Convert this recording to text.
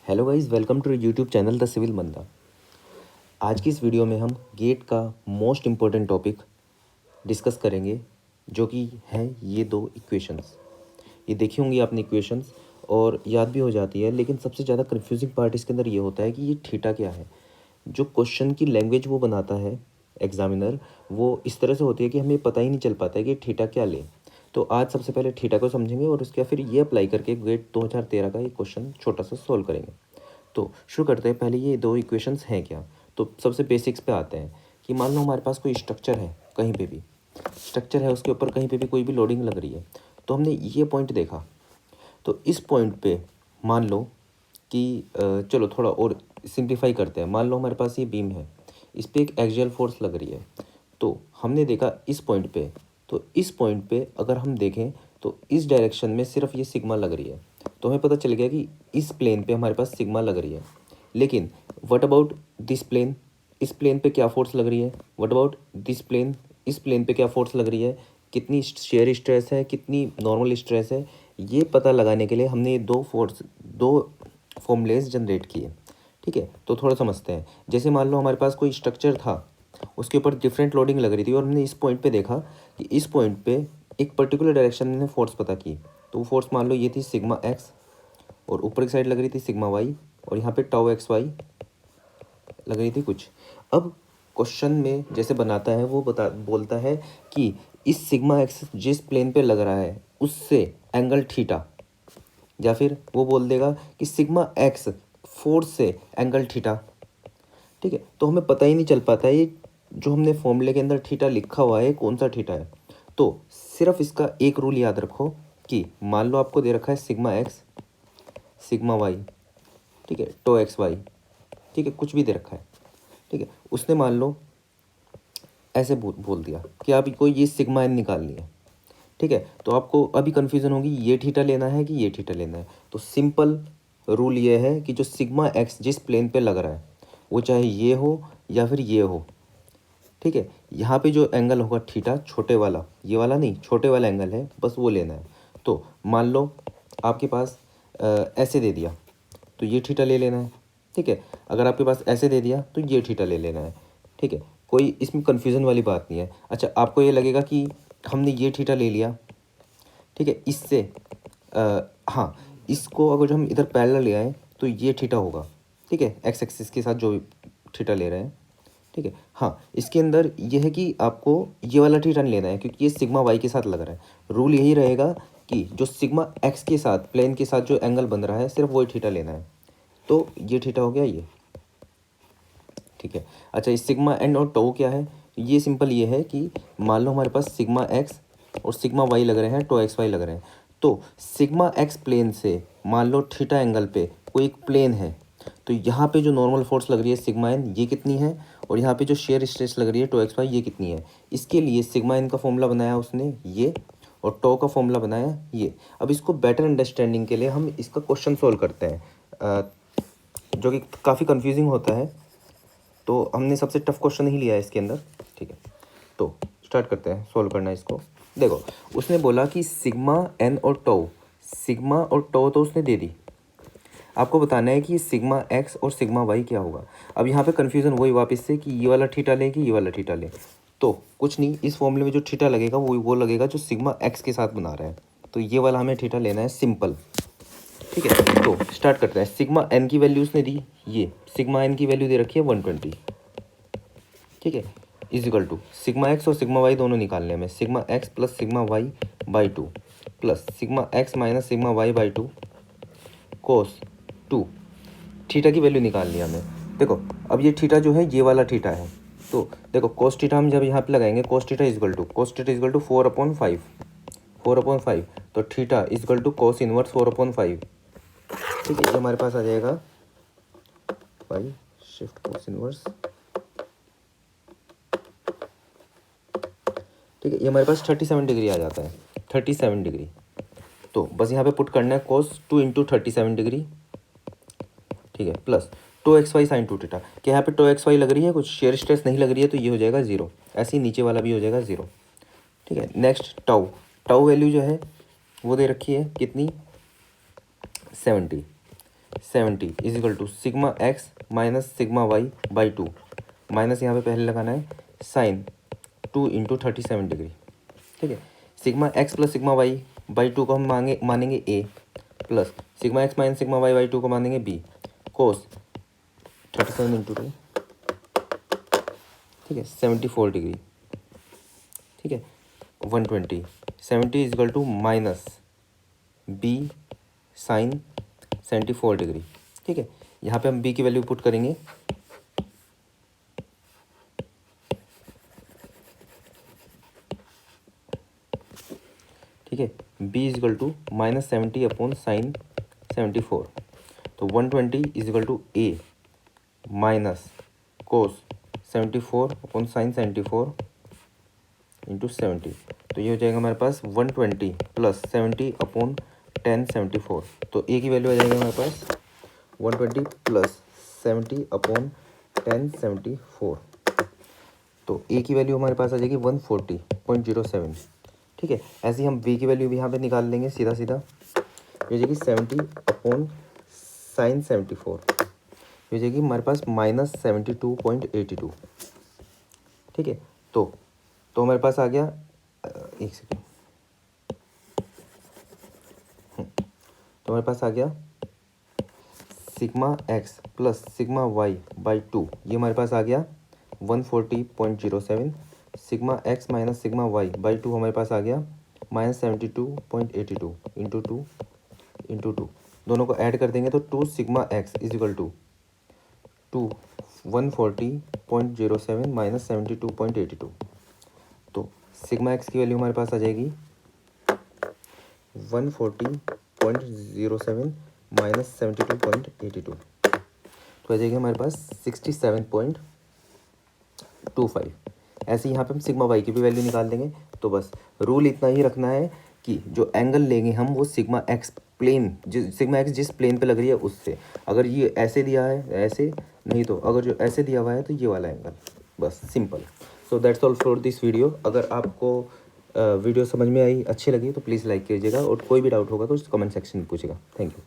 Hello guys, welcome to YouTube channel the civil Banda. आज की इस वीडियो में हम गेट का मोस्ट इम्पोर्टेंट टॉपिक डिस्कस करेंगे, जो कि है ये दो इक्वेशंस। ये देखी होंगी आपने इक्वेशंस और याद भी हो जाती है, लेकिन सबसे ज़्यादा कंफ्यूजिंग पार्ट इसके अंदर ये होता है कि ये थीटा क्या है। जो क्वेश्चन की लैंग्वेज वो बनाता है एग्जामिनर, वो इस तरह से होती है कि हमें पता ही नहीं चल पाता है कि थीटा क्या ले। तो आज सबसे पहले थीटा को समझेंगे और उसके फिर ये अप्लाई करके गेट 2013 का एक क्वेश्चन छोटा सा सॉल्व करेंगे। तो शुरू करते हैं। पहले ये दो इक्वेशंस हैं क्या। तो सबसे बेसिक्स पे आते हैं कि मान लो हमारे पास कोई स्ट्रक्चर है, कहीं पे भी स्ट्रक्चर है, उसके ऊपर कहीं पे भी कोई भी लोडिंग लग रही है। तो हमने ये पॉइंट देखा, तो इस पॉइंट पे मान लो कि चलो थोड़ा और सिंप्लीफाई करते हैं। मान लो हमारे पास ये बीम है, इस पर एक एक्सियल फोर्स लग रही है। तो हमने देखा इस पॉइंट पे, तो इस पॉइंट पे अगर हम देखें तो इस डायरेक्शन में सिर्फ ये सिग्मा लग रही है। तो हमें पता चल गया कि इस प्लेन पे हमारे पास सिग्मा लग रही है। लेकिन व्हाट अबाउट दिस प्लेन, इस प्लेन पे क्या फोर्स लग रही है। व्हाट अबाउट दिस प्लेन, इस प्लेन पे क्या फोर्स लग रही है, कितनी शेयर स्ट्रेस है, कितनी नॉर्मल स्ट्रेस है। ये पता लगाने के लिए हमने ये दो फॉर्मूलेज जनरेट किए। ठीक है, तो थोड़ा समझते हैं। जैसे मान लो हमारे पास कोई स्ट्रक्चर था, उसके ऊपर डिफरेंट लोडिंग लग रही थी और हमने इस पॉइंट पे देखा कि इस पॉइंट पे एक पर्टिकुलर डायरेक्शन में फोर्स पता की। तो वो फोर्स मान लो ये थी सिग्मा एक्स और ऊपर की साइड लग रही थी सिग्मा वाई और यहाँ पे टाउ एक्स वाई लग रही थी कुछ। अब क्वेश्चन में जैसे बनाता है वो बोलता है कि इस सिग्मा एक्स जिस प्लेन पे लग रहा है उससे एंगल थीटा, या फिर वो बोल देगा कि सिग्मा एक्स फोर्स से एंगल थीटा। ठीक है, तो हमें पता ही नहीं चल पाता है ये जो हमने फॉर्मूले के अंदर थीटा लिखा हुआ है कौन सा थीटा है। तो सिर्फ इसका एक रूल याद रखो कि मान लो आपको दे रखा है सिग्मा एक्स, सिग्मा वाई, ठीक है, टो एक्स वाई, ठीक है, कुछ भी दे रखा है। ठीक है, उसने मान लो ऐसे बोल दिया कि आप कोई ये सिग्मा एन निकालनी है। ठीक है, तो आपको अभी कन्फ्यूज़न होगी ये थीटा लेना है कि ये थीटा लेना है। तो सिंपल रूल ये है कि जो सिग्मा एक्स जिस प्लेन पे लग रहा है वो चाहे ये हो या फिर ये हो। ठीक है, यहाँ पे जो एंगल होगा थीटा, छोटे वाला, ये वाला नहीं, छोटे वाला एंगल है, बस वो लेना है। तो मान लो आपके पास ऐसे दे दिया तो ये थीटा ले लेना है। ठीक है, अगर आपके पास ऐसे दे दिया तो ये थीटा ले लेना है। ठीक है, कोई इसमें कन्फ्यूज़न वाली बात नहीं है। अच्छा, आपको ये लगेगा कि हमने ये थीटा ले लिया, ठीक है, इससे हाँ, इसको अगर हम इधर पैरेलल ले आए तो ये थीटा होगा। ठीक है, एक्स एक्सिस के साथ जो थीटा ले रहे हैं। ठीक है, हाँ, इसके अंदर ये है कि आपको ये वाला थीटा नहीं लेना है क्योंकि ये सिग्मा वाई के साथ लग रहा है। रूल यही रहेगा कि जो सिग्मा एक्स के साथ प्लेन के साथ जो एंगल बन रहा है सिर्फ वही थीटा लेना है। तो ये थीटा हो गया ये। ठीक है, अच्छा, इस सिग्मा एन और टो क्या है। ये सिंपल ये है कि मान लो हमारे पास सिग्मा एक्स और सिग्मा वाई लग रहे हैं, टो एक्स वाई लग रहे हैं। तो सिग्मा एक्स प्लेन से मान लो थीटा एंगल पे कोई एक प्लेन है, तो यहाँ पे जो नॉर्मल फोर्स लग रही है सिग्मा एन, ये कितनी है, और यहाँ पे जो शेयर स्ट्रेस लग रही है टो एक्स वाई, ये कितनी है। इसके लिए सिग्मा एन का फॉर्मूला बनाया उसने ये, और टो का फॉर्मूला बनाया ये। अब इसको बेटर अंडरस्टैंडिंग के लिए हम इसका क्वेश्चन सॉल्व करते हैं, जो कि काफ़ी कन्फ्यूजिंग होता है। तो हमने सबसे टफ क्वेश्चन ही लिया है इसके अंदर। ठीक है, तो स्टार्ट करते हैं सॉल्व करना इसको। देखो, उसने बोला कि सिग्मा एन और टो, सिग्मा और टो तो उसने दे दी, आपको बताना है कि सिग्मा एक्स और सिग्मा वाई क्या होगा। अब यहाँ पे कन्फ्यूज़न वही वापस से कि ये वाला थीटा ले कि ये वाला थीटा ले। तो कुछ नहीं, इस फॉर्मूले में जो थीटा लगेगा वो लगेगा जो सिग्मा एक्स के साथ बना रहा है। तो ये वाला हमें थीटा लेना है, सिंपल। ठीक है, तो स्टार्ट करते हैं। सिग्मा एन की वैल्यू उसने दी, ये सिग्मा एन की वैल्यू दे रखी है 120। ठीक है, इजिकल टू सिग्मा एक्स और सिग्मा वाई दोनों निकालने में, sigma x plus sigma Y by 2 plus sigma x minus sigma Y by 2 cos 2। Theta की वैल्यू निकाल लिया हमें। देखो, अब ये थीटा जो है ये वाला थीटा है। तो देखो कोस थीटा हम जब यहाँ पे लगाएंगे, कोस थीटा इजकल टू 4/5, 4/5। तो theta equal to cos inverse 4/5। ठीक है, ये हमारे पास आ जाएगा भाई, शिफ्ट कोस इनवर्स। ठीक है, ये हमारे पास 37 डिग्री आ जाता है, 37 डिग्री। तो बस यहाँ पे पुट करना है कोस 2 इंटू 37 डिग्री। ठीक है, plus two X Y sine 2 theta. क्या यहाँ पे टो एक्स वाई लग रही है, कुछ शेयर स्ट्रेस नहीं लग रही है, तो ये हो जाएगा 0। ऐसे ही नीचे वाला भी हो जाएगा 0। ठीक है, नेक्स्ट टाउ, टाउ वैल्यू जो है वो दे रखी है कितनी, 70। 70 is equal to sigma x minus sigma Y by 2, minus यहाँ पे पहले लगाना है साइन 2 इंटू 37 डिग्री, ठीक है। Sigma x plus sigma Y by 2 को हम मानेंगे A, plus sigma x minus sigma Y by 2 को मानेंगे बी, कोस 37 इंटू 2, ठीक है, 74 डिग्री, ठीक है, 120, 70 is equal to minus B sine 74 degree, ठीक है। यहाँ पे हम बी की वैल्यू पुट करेंगे, ठीक है, b is equal to minus 70 upon sine 74, तो 120 is equal to a minus cos 74 upon sine 74 into 70, तो ये हो जाएगा हमारे पास 120 प्लस 70 अपॉन 1074, तो a की वैल्यू आ जाएगी हमारे पास 120 प्लस 70 अपॉन 1074, तो a की वैल्यू हमारे पास आ जाएगी 140.07, ठीक है। ऐसे ही हम v की वैल्यू भी यहाँ पे निकाल लेंगे सीधा सीधा, ये हो जाएगी 70 अपॉन साइन 74, ये हो जाएगी हमारे पास माइनस 72.82, ठीक है। तो हमारे पास आ गया, एक सेकेंड, तो हमारे पास आ गया sigma x plus sigma Y by 2, ये हमारे पास आ गया 140.07, sigma x minus sigma Y by 2 हमारे पास आ गया माइनस 72.82 इंटू टू, दोनों को ऐड कर देंगे तो 2 sigma X is equal to 140.07 minus 72.82, तो सिग्मा एक्स की वैल्यू हमारे पास आ जाएगी 140.07 माइनस 72.82, तो आ जाएगी हमारे पास 67.25। ऐसे यहाँ पे हम सिग्मा वाई की भी वैल्यू निकाल देंगे, तो बस रूल इतना ही रखना है कि जो एंगल लेंगे हम वो sigma X plane, sigma X जिस प्लेन पे लग रही है उससे, अगर ये ऐसे दिया है ऐसे, नहीं तो अगर जो ऐसे दिया हुआ है तो ये वाला एंगल, बस simple. So that's all for this video. अगर आपको वीडियो समझ में आई, अच्छी लगी तो प्लीज़ लाइक कीजिएगा, और कोई भी डाउट होगा तो कमेंट सेक्शन में पूछेगा। Thank you.